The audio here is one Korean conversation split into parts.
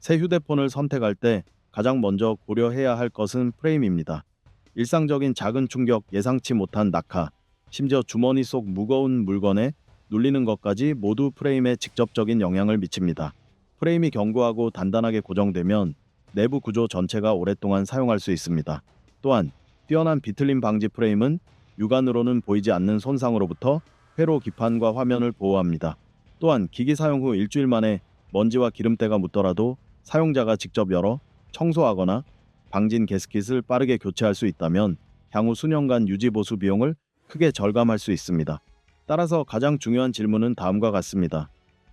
새 휴대폰을 선택할 때 가장 먼저 고려해야 할 것은 프레임입니다. 일상적인 작은 충격, 예상치 못한 낙하, 심지어 주머니 속 무거운 물건에 눌리는 것까지 모두 프레임에 직접적인 영향을 미칩니다. 프레임이 견고하고 단단하게 고정되면 내부 구조 전체가 오랫동안 사용할 수 있습니다. 또한 뛰어난 비틀림 방지 프레임은 육안으로는 보이지 않는 손상으로부터 회로 기판과 화면을 보호합니다. 또한 기기 사용 후 일주일 만에 먼지와 기름때가 묻더라도 사용자가 직접 열어 청소하거나 방진 가스킷을 빠르게 교체할 수 있다면 향후 수년간 유지 보수 비용을 크게 절감할 수 있습니다. 따라서 가장 중요한 질문은 다음과 같습니다.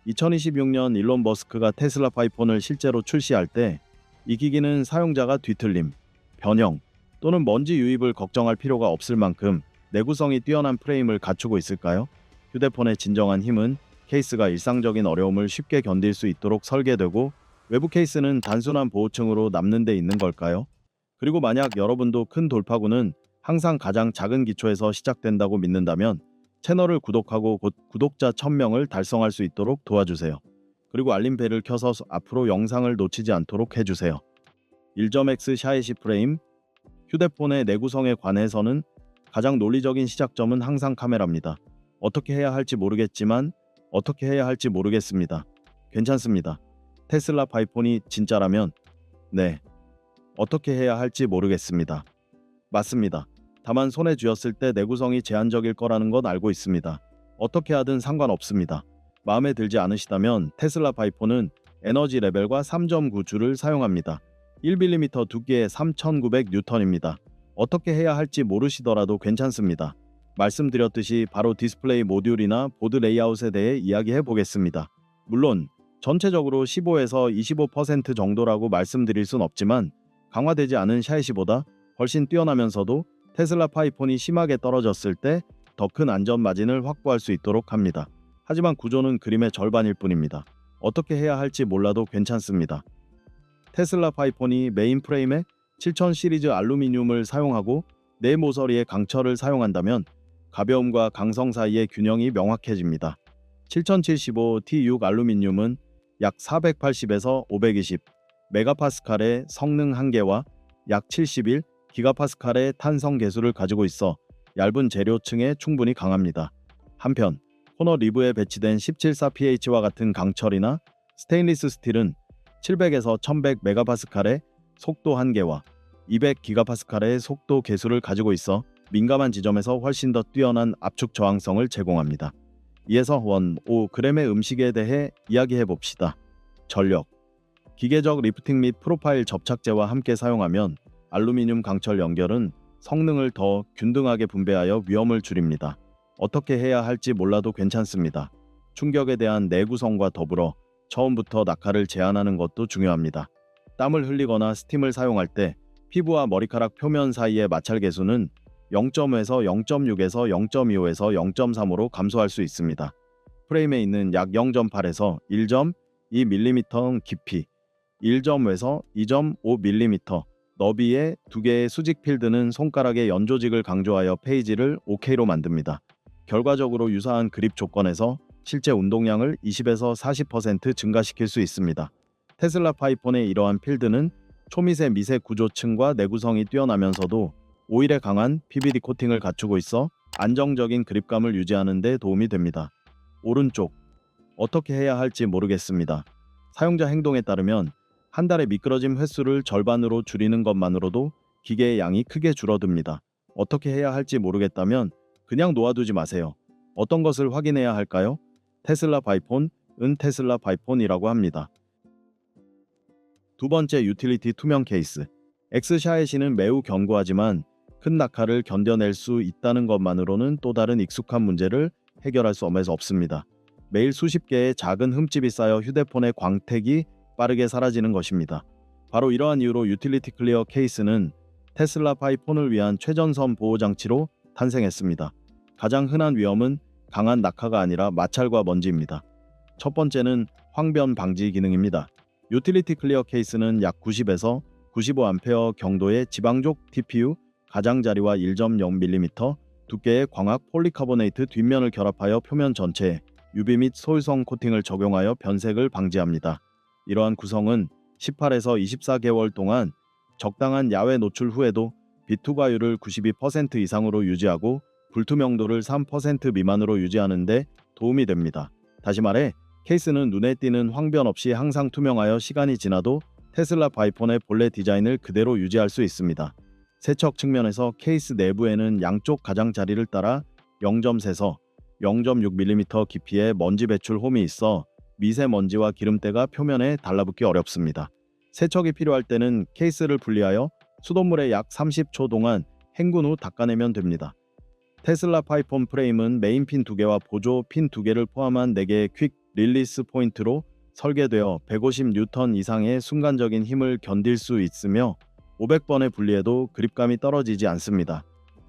2026년 일론 머스크가 테슬라 파이폰을 실제로 출시할 때 이 기기는 사용자가 뒤틀림, 변형 또는 먼지 유입을 걱정할 필요가 없을 만큼 내구성이 뛰어난 프레임을 갖추고 있을까요? 휴대폰의 진정한 힘은 케이스가 일상적인 어려움을 쉽게 견딜 수 있도록 설계되고 외부 케이스는 단순한 보호층으로 남는 데 있는 걸까요? 그리고 만약 여러분도 큰 돌파구는 항상 가장 작은 기초에서 시작된다고 믿는다면 채널을 구독하고 곧 구독자 1000명을 달성할 수 있도록 도와주세요. 그리고 알림벨을 켜서 앞으로 영상을 놓치지 않도록 해주세요. 1.X 샤이시 프레임. 휴대폰의 내구성에 관해서는 가장 논리적인 시작점은 항상 카메라입니다. 어떻게 해야 할지 모르겠지만 어떻게 해야 할지 모르겠습니다. 괜찮습니다. 테슬라 파이폰이 진짜라면 네, 어떻게 해야 할지 모르겠습니다. 맞습니다. 다만 손에 쥐었을 때 내구성이 제한적일 거라는 건 알고 있습니다. 어떻게 하든 상관없습니다. 마음에 들지 않으시다면 테슬라 파이폰은 에너지 레벨과 3.9G를 사용합니다. 1mm 두께에 3900N입니다. 어떻게 해야 할지 모르시더라도 괜찮습니다. 말씀드렸듯이 바로 디스플레이 모듈이나 보드 레이아웃에 대해 이야기해 보겠습니다. 물론 전체적으로 15에서 25% 정도라고 말씀드릴 순 없지만 강화되지 않은 샤이시보다 훨씬 뛰어나면서도 테슬라 파이폰이 심하게 떨어졌을 때 더 큰 안전 마진을 확보할 수 있도록 합니다. 하지만 구조는 그림의 절반일 뿐입니다. 어떻게 해야 할지 몰라도 괜찮습니다. 테슬라 파이폰이 메인 프레임에 7000 시리즈 알루미늄을 사용하고 내 모서리에 강철을 사용한다면 가벼움과 강성 사이의 균형이 명확해집니다. 7075 T6 알루미늄은 약 480에서 520 메가파스칼의 성능 한계와 약 71 기가파스칼의 탄성 계수를 가지고 있어 얇은 재료층에 충분히 강합니다. 한편 코너 리브에 배치된 174pH와 같은 강철이나 스테인리스 스틸은 700에서 1100 메가파스칼의 속도 한계와 200 기가파스칼의 속도 계수를 가지고 있어 민감한 지점에서 훨씬 더 뛰어난 압축 저항성을 제공합니다. 이에서 1.5g의 음식에 대해 이야기해 봅시다. 전력. 기계적 리프팅 및 프로파일 접착제와 함께 사용하면 알루미늄 강철 연결은 성능을 더 균등하게 분배하여 위험을 줄입니다. 어떻게 해야 할지 몰라도 괜찮습니다. 충격에 대한 내구성과 더불어 처음부터 낙하를 제한하는 것도 중요합니다. 땀을 흘리거나 스팀을 사용할 때 피부와 머리카락 표면 사이의 마찰 계수는 0.5에서 0.6에서 0.25에서 0.35로 감소할 수 있습니다. 프레임에 있는 약 0.8에서 1.2mm 깊이, 1.5에서 2.5mm 너비의 두 개의 수직 필드는 손가락의 연조직을 강조하여 페이지를 OK로 만듭니다. 결과적으로 유사한 그립 조건에서 실제 운동량을 20에서 40% 증가시킬 수 있습니다. 테슬라 파이폰의 이러한 필드는 초미세 미세 구조층과 내구성이 뛰어나면서도 오일에 강한 PVD 코팅을 갖추고 있어 안정적인 그립감을 유지하는 데 도움이 됩니다. 오른쪽. 어떻게 해야 할지 모르겠습니다. 사용자 행동에 따르면 한 달에 미끄러짐 횟수를 절반으로 줄이는 것만으로도 기계의 양이 크게 줄어듭니다. 어떻게 해야 할지 모르겠다면 그냥 놓아두지 마세요. 어떤 것을 확인해야 할까요? 테슬라 파이폰은 테슬라 파이폰이라고 합니다. 두 번째, 유틸리티 투명 케이스. X샤에시는 매우 견고하지만 큰 낙하를 견뎌낼 수 있다는 것만으로는 또 다른 익숙한 문제를 해결할 수 없습니다. 매일 수십 개의 작은 흠집이 쌓여 휴대폰의 광택이 빠르게 사라지는 것입니다. 바로 이러한 이유로 유틸리티 클리어 케이스는 테슬라 파이폰을 위한 최전선 보호 장치로 탄생했습니다. 가장 흔한 위험은 강한 낙하가 아니라 마찰과 먼지입니다. 첫 번째는 황변 방지 기능입니다. 유틸리티 클리어 케이스는 약 90에서 95A 경도의 지방족 TPU 가장자리와 1.0mm 두께의 광학 폴리카보네이트 뒷면을 결합하여 표면 전체에 UV 및 소유성 코팅을 적용하여 변색을 방지합니다. 이러한 구성은 18에서 24개월 동안 적당한 야외 노출 후에도 빛 투과율을 92% 이상으로 유지하고 불투명도를 3% 미만으로 유지하는 데 도움이 됩니다. 다시 말해 케이스는 눈에 띄는 황변 없이 항상 투명하여 시간이 지나도 테슬라 바이폰의 본래 디자인을 그대로 유지할 수 있습니다. 세척 측면에서 케이스 내부에는 양쪽 가장자리를 따라 0.3에서 0.6mm 깊이의 먼지 배출 홈이 있어 미세먼지와 기름때가 표면에 달라붙기 어렵습니다. 세척이 필요할 때는 케이스를 분리하여 수돗물에 약 30초 동안 헹군 후 닦아내면 됩니다. 테슬라 파이폰 프레임은 메인 핀 2개와 보조 핀 2개를 포함한 4개의 퀵 릴리스 포인트로 설계되어 150N 이상의 순간적인 힘을 견딜 수 있으며 500번의 분리해도 그립감이 떨어지지 않습니다.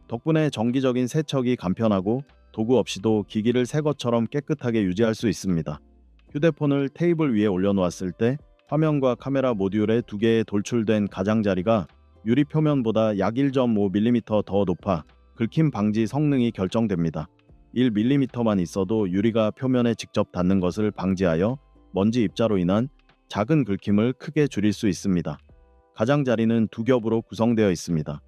덕분에 정기적인 세척이 간편하고 도구 없이도 기기를 새 것처럼 깨끗하게 유지할 수 있습니다. 휴대폰을 테이블 위에 올려놓았을 때 화면과 카메라 모듈에 2개의 돌출된 가장자리가 유리 표면보다 약 1.5mm 더 높아 긁힘 방지 성능이 결정됩니다. 1mm만 있어도 유리가 표면에 직접 닿는 것을 방지하여 먼지 입자로 인한 작은 긁힘을 크게 줄일 수 있습니다. 가장자리는 2겹으로 구성되어 있습니다.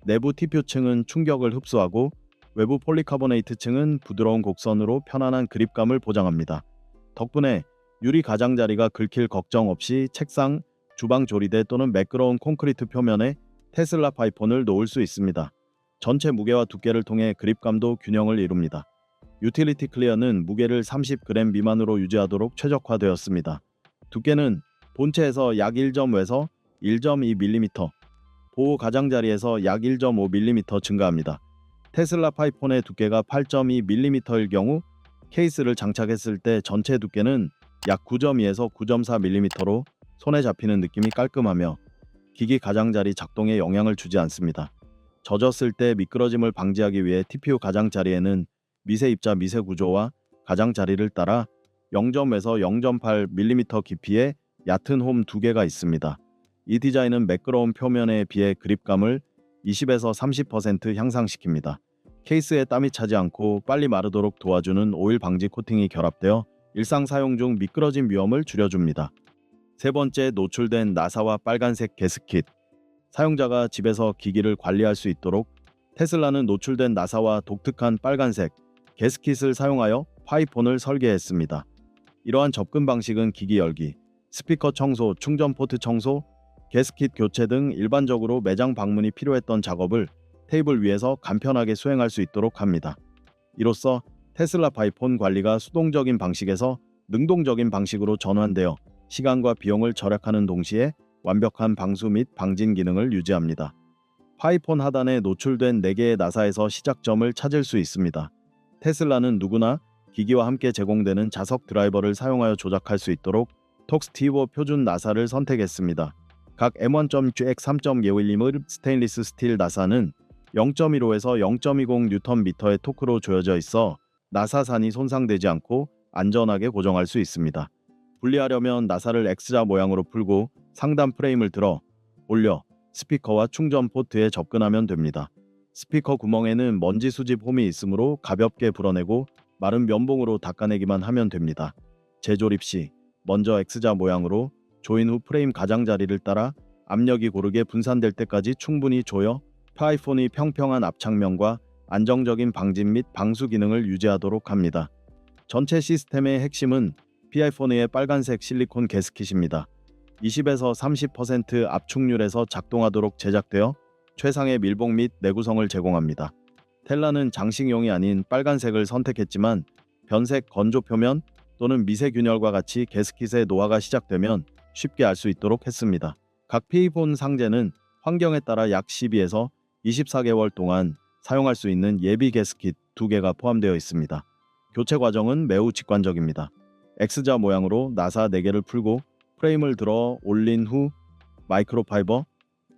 내부 TPU층은 충격을 흡수하고 외부 폴리카보네이트층은 부드러운 곡선으로 편안한 그립감을 보장합니다. 덕분에 유리 가장자리가 긁힐 걱정 없이 책상, 주방 조리대 또는 매끄러운 콘크리트 표면에 테슬라 파이폰을 놓을 수 있습니다. 전체 무게와 두께를 통해 그립감도 균형을 이룹니다. 유틸리티 클리어는 무게를 30g 미만으로 유지하도록 최적화되었습니다. 두께는 본체에서 약 1.5에서 1.2mm, 보호 가장자리에서 약 1.5mm 증가합니다. 테슬라 파이폰의 두께가 8.2mm일 경우 케이스를 장착했을 때 전체 두께는 약 9.2에서 9.4mm로 손에 잡히는 느낌이 깔끔하며 기기 가장자리 작동에 영향을 주지 않습니다. 젖었을 때 미끄러짐을 방지하기 위해 TPU 가장자리에는 미세 입자 미세 구조와 가장자리를 따라 0.에서 0.8mm 깊이의 얕은 홈 2개가 있습니다. 이 디자인은 매끄러운 표면에 비해 그립감을 20에서 30% 향상시킵니다. 케이스에 땀이 차지 않고 빨리 마르도록 도와주는 오일 방지 코팅이 결합되어 일상 사용 중 미끄러짐 위험을 줄여줍니다. 세 번째, 노출된 나사와 빨간색 게스킷. 사용자가 집에서 기기를 관리할 수 있도록 테슬라는 노출된 나사와 독특한 빨간색 게스킷을 사용하여 파이폰을 설계했습니다. 이러한 접근 방식은 기기 열기, 스피커 청소, 충전 포트 청소, 게스킷 교체 등 일반적으로 매장 방문이 필요했던 작업을 테이블 위에서 간편하게 수행할 수 있도록 합니다. 이로써 테슬라 파이폰 관리가 수동적인 방식에서 능동적인 방식으로 전환되어 시간과 비용을 절약하는 동시에 완벽한 방수 및 방진 기능을 유지합니다. 파이폰 하단에 노출된 4개의 나사에서 시작점을 찾을 수 있습니다. 테슬라는 누구나 기기와 함께 제공되는 자석 드라이버를 사용하여 조작할 수 있도록 톡스티보 표준 나사를 선택했습니다. 각 M1.GX3.51mm 스테인리스 스틸 나사는 0.15에서 0.20Nm의 토크로 조여져 있어 나사산이 손상되지 않고 안전하게 고정할 수 있습니다. 분리하려면 나사를 X자 모양으로 풀고 상단 프레임을 들어 올려 스피커와 충전 포트에 접근하면 됩니다. 스피커 구멍에는 먼지 수집 홈이 있으므로 가볍게 불어내고 마른 면봉으로 닦아내기만 하면 됩니다. 재조립 시 먼저 X자 모양으로 조인 후 프레임 가장자리를 따라 압력이 고르게 분산될 때까지 충분히 조여 파이폰이 평평한 앞창면과 안정적인 방진 및 방수 기능을 유지하도록 합니다. 전체 시스템의 핵심은 피아이폰의 빨간색 실리콘 게스킷입니다. 20에서 30% 압축률에서 작동하도록 제작되어 최상의 밀봉 및 내구성을 제공합니다. 텔라는 장식용이 아닌 빨간색을 선택했지만 변색 건조 표면 또는 미세균열과 같이 게스킷의 노화가 시작되면 쉽게 알 수 있도록 했습니다. 각 피아이폰 상자는 환경에 따라 약 12에서 24개월 동안 사용할 수 있는 예비 게스킷 2개가 포함되어 있습니다. 교체 과정은 매우 직관적입니다. X자 모양으로 나사 4개를 풀고 프레임을 들어 올린 후 마이크로파이버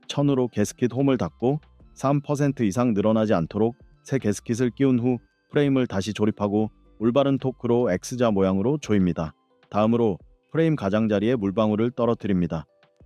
천으로 게스킷 홈을 닫고 3% 이상 늘어나지 않도록 새 게스킷을 끼운 후 프레임을 다시 조립하고 올바른 토크로 X자 모양으로 조입니다. 다음으로 프레임 가장자리에 물방울을 떨어뜨립니다.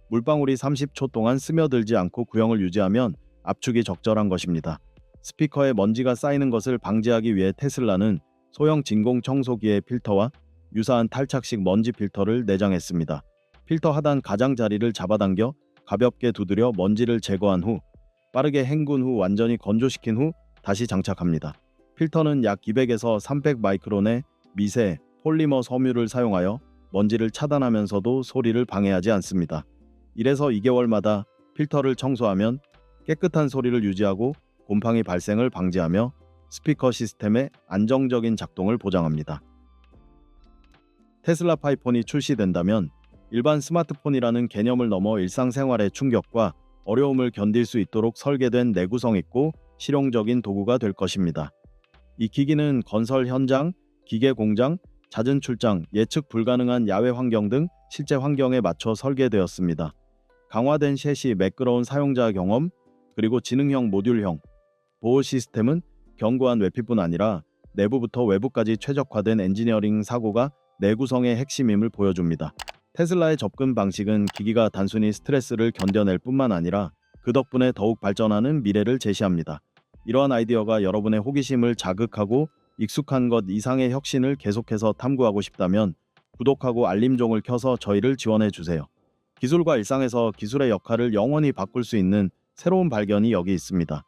물방울이 30초 동안 스며들지 않고 구형을 유지하면 압축이 적절한 것입니다. 스피커에 먼지가 쌓이는 것을 방지하기 위해 테슬라는 소형 진공 청소기의 필터와 유사한 탈착식 먼지 필터를 내장했습니다. 필터 하단 가장자리를 잡아당겨 가볍게 두드려 먼지를 제거한 후 빠르게 헹군 후 완전히 건조시킨 후 다시 장착합니다. 필터는 약 200에서 300 마이크론의 미세 폴리머 섬유를 사용하여 먼지를 차단하면서도 소리를 방해하지 않습니다. 1에서 2개월마다 필터를 청소하면 깨끗한 소리를 유지하고 곰팡이 발생을 방지하며 스피커 시스템의 안정적인 작동을 보장합니다. 테슬라 파이폰이 출시된다면 일반 스마트폰이라는 개념을 넘어 일상생활의 충격과 어려움을 견딜 수 있도록 설계된 내구성 있고 실용적인 도구가 될 것입니다. 이 기기는 건설 현장, 기계 공장, 잦은 출장, 예측 불가능한 야외 환경 등 실제 환경에 맞춰 설계되었습니다. 강화된 셋이 매끄러운 사용자 경험, 그리고 지능형 모듈형 보호 시스템은 견고한 외피뿐 아니라 내부부터 외부까지 최적화된 엔지니어링 사고가 내구성의 핵심임을 보여줍니다. 테슬라의 접근 방식은 기기가 단순히 스트레스를 견뎌낼 뿐만 아니라 그 덕분에 더욱 발전하는 미래를 제시합니다. 이러한 아이디어가 여러분의 호기심을 자극하고 익숙한 것 이상의 혁신을 계속해서 탐구하고 싶다면 구독하고 알림종을 켜서 저희를 지원해 주세요. 기술과 일상에서 기술의 역할을 영원히 바꿀 수 있는 새로운 발견이 여기 있습니다.